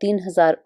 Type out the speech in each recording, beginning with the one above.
3,000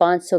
500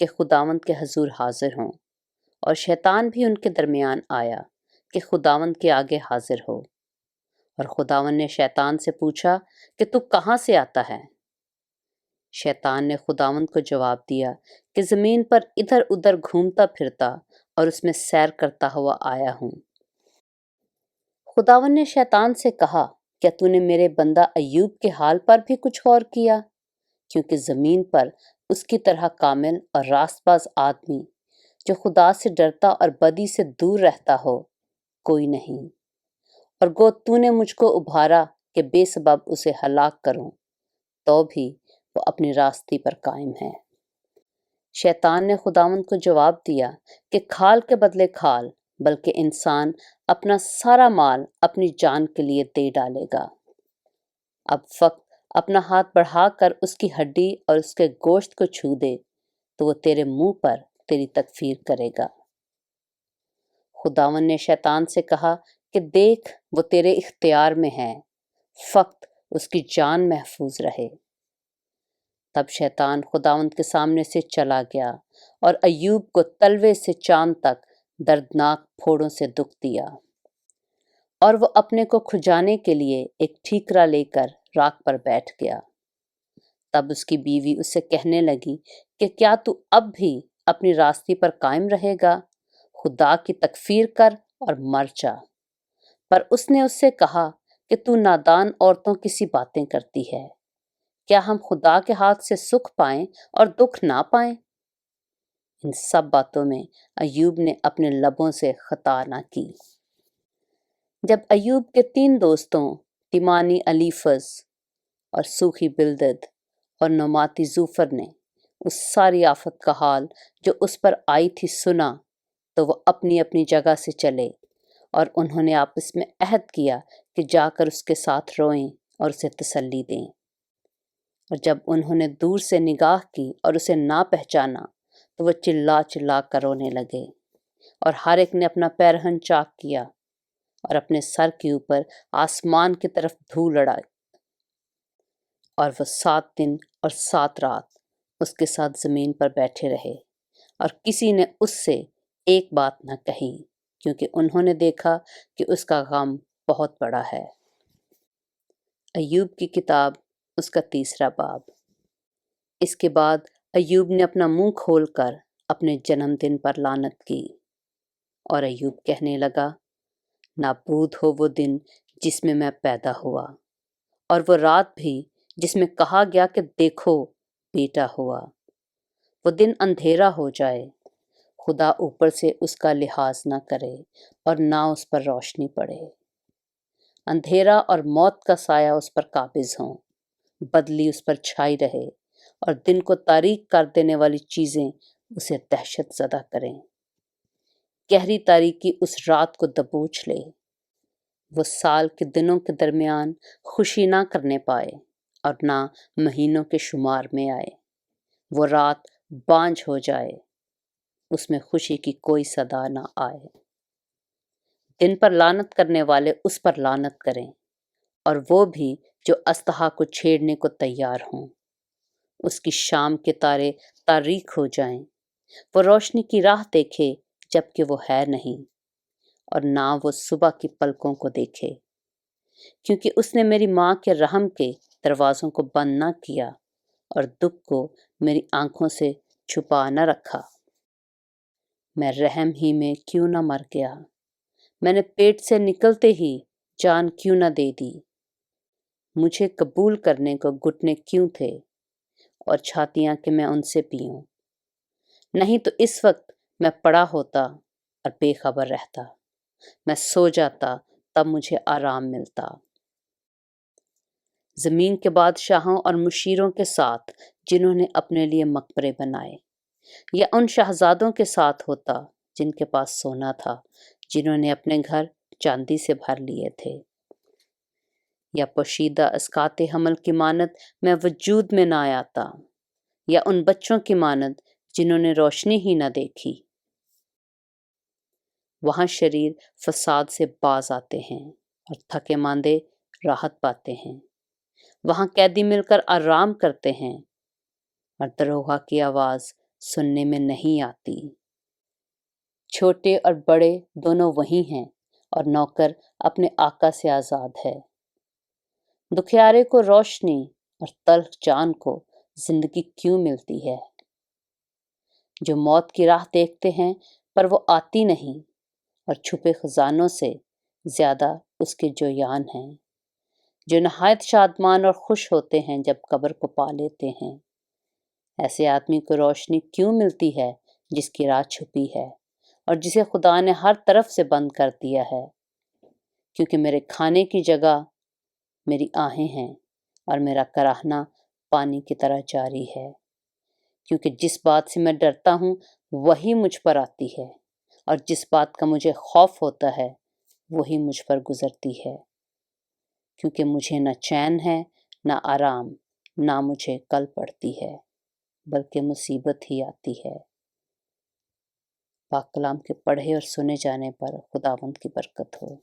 کہ خداوند کے حضور حاضر ہوں، اور شیطان بھی ان کے درمیان آیا کہ خداوند کے آگے حاضر ہو۔ اور خداوند نے شیطان سے پوچھا کہ تو کہاں سے آتا ہے؟ شیطان نے خداوند کو جواب دیا کہ زمین پر ادھر ادھر گھومتا پھرتا اور اس میں سیر کرتا ہوا آیا ہوں۔ خداوند نے شیطان سے کہا، کیا تو نے میرے بندہ ایوب کے حال پر بھی کچھ غور کیا؟ کیونکہ زمین پر اس کی طرح کامل اور راست باز آدمی جو خدا سے ڈرتا اور بدی سے دور رہتا ہو کوئی نہیں، اور گو تو نے مجھ کو ابھارا کہ بے سبب اسے ہلاک کروں، تو بھی وہ اپنی راستی پر قائم ہے۔ شیطان نے خداوند کو جواب دیا کہ کھال کے بدلے کھال، بلکہ انسان اپنا سارا مال اپنی جان کے لیے دے ڈالے گا۔ اب وقت اپنا ہاتھ بڑھا کر اس کی ہڈی اور اس کے گوشت کو چھو دے تو وہ تیرے منہ پر تیری تکفیر کرے گا۔ خداوند نے شیطان سے کہا کہ دیکھ وہ تیرے اختیار میں ہے، فقط اس کی جان محفوظ رہے۔ تب شیطان خداوند کے سامنے سے چلا گیا اور ایوب کو تلوے سے چاند تک دردناک پھوڑوں سے دکھ دیا، اور وہ اپنے کو کھجانے کے لیے ایک ٹھیکرا لے کر راکھ پر بیٹھ گیا۔ تب اس کی بیوی اس سے کہنے لگی کہ کیا تو اب بھی اپنی راستی پر قائم رہے گا؟ خدا کی تکفیر کر اور مر جا۔ پر اس نے اس سے کہا کہ تو نادان عورتوں کی سی باتیں کرتی ہے، کیا ہم خدا کے ہاتھ سے سکھ پائیں اور دکھ نہ پائیں؟ ان سب باتوں میں ایوب نے اپنے لبوں سے خطا نہ کی۔ جب ایوب کے 3 دوستوں تیمانی الیفز اور سوخی بلدد اور نعماتی زوفر نے اس ساری آفت کا حال جو اس پر آئی تھی سنا، تو وہ اپنی اپنی جگہ سے چلے، اور انہوں نے آپس میں عہد کیا کہ جا کر اس کے ساتھ روئیں اور اسے تسلی دیں۔ اور جب انہوں نے دور سے نگاہ کی اور اسے نہ پہچانا تو وہ چلا چلا کر رونے لگے، اور ہر ایک نے اپنا پیرہن چاک کیا اور اپنے سر کے اوپر آسمان کی طرف دھول اڑائی، اور وہ 7 دن اور 7 رات اس کے ساتھ زمین پر بیٹھے رہے، اور کسی نے اس سے ایک بات نہ کہی، کیونکہ انہوں نے دیکھا کہ اس کا غم بہت بڑا ہے۔ ایوب کی کتاب اس کا 3 باب۔ اس کے بعد ایوب نے اپنا منہ کھول کر اپنے جنم دن پر لعنت کی، اور ایوب کہنے لگا، نابود ہو وہ دن جس میں میں پیدا ہوا، اور وہ رات بھی جس میں کہا گیا کہ دیکھو بیٹا ہوا۔ وہ دن اندھیرا ہو جائے، خدا اوپر سے اس کا لحاظ نہ کرے اور نہ اس پر روشنی پڑے۔ اندھیرا اور موت کا سایہ اس پر قابض ہوں، بدلی اس پر چھائی رہے، اور دن کو تاریک کر دینے والی چیزیں اسے دہشت زدہ کریں۔ گہری تاریکی اس رات کو دبوچ لے، وہ سال کے دنوں کے درمیان خوشی نہ کرنے پائے اور نہ مہینوں کے شمار میں آئے۔ وہ رات بانجھ ہو جائے، اس میں خوشی کی کوئی صدا نہ آئے۔ دن پر لعنت کرنے والے اس پر لعنت کریں، اور وہ بھی جو اژدہا کو چھیڑنے کو تیار ہوں۔ اس کی شام کے تارے تاریک ہو جائیں، وہ روشنی کی راہ دیکھے جبکہ وہ ہے نہیں، اور نہ وہ صبح کی پلکوں کو دیکھے، کیونکہ اس نے میری ماں کے رحم کے دروازوں کو بند نہ کیا اور دکھ کو میری آنکھوں سے چھپا نہ رکھا۔ میں رحم ہی میں کیوں نہ مر گیا، میں نے پیٹ سے نکلتے ہی جان کیوں نہ دے دی۔ مجھے قبول کرنے کو گھٹنے کیوں تھے اور چھاتیاں کہ میں ان سے پیوں؟ نہیں تو اس وقت میں پڑا ہوتا اور بے خبر رہتا، میں سو جاتا تب مجھے آرام ملتا۔ زمین کے بادشاہوں اور مشیروں کے ساتھ جنہوں نے اپنے لیے مقبرے بنائے، یا ان شہزادوں کے ساتھ ہوتا جن کے پاس سونا تھا، جنہوں نے اپنے گھر چاندی سے بھر لیے تھے، یا پوشیدہ اسقاط حمل کی مانند میں وجود میں نہ آتا، یا ان بچوں کی مانند جنہوں نے روشنی ہی نہ دیکھی۔ وہاں شریر فساد سے باز آتے ہیں اور تھکے ماندے راحت پاتے ہیں۔ وہاں قیدی مل کر آرام کرتے ہیں اور دروغہ کی آواز سننے میں نہیں آتی۔ چھوٹے اور بڑے دونوں وہی ہیں اور نوکر اپنے آقا سے آزاد ہے۔ دکھیارے کو روشنی اور تلخ جان کو زندگی کیوں ملتی ہے؟ جو موت کی راہ دیکھتے ہیں پر وہ آتی نہیں، اور چھپے خزانوں سے زیادہ اس کے جویان ہیں، جو نہایت شادمان اور خوش ہوتے ہیں جب قبر کو پا لیتے ہیں۔ ایسے آدمی کو روشنی کیوں ملتی ہے جس کی راہ چھپی ہے اور جسے خدا نے ہر طرف سے بند کر دیا ہے؟ کیونکہ میرے کھانے کی جگہ میری آہیں ہیں اور میرا کراہنا پانی کی طرح جاری ہے، کیونکہ جس بات سے میں ڈرتا ہوں وہی مجھ پر آتی ہے، اور جس بات کا مجھے خوف ہوتا ہے وہی مجھ پر گزرتی ہے، کیونکہ مجھے نہ چین ہے نہ آرام، نہ مجھے کل پڑتی ہے بلکہ مصیبت ہی آتی ہے۔ پاک کلام کے پڑھے اور سنے جانے پر خداوند کی برکت ہو۔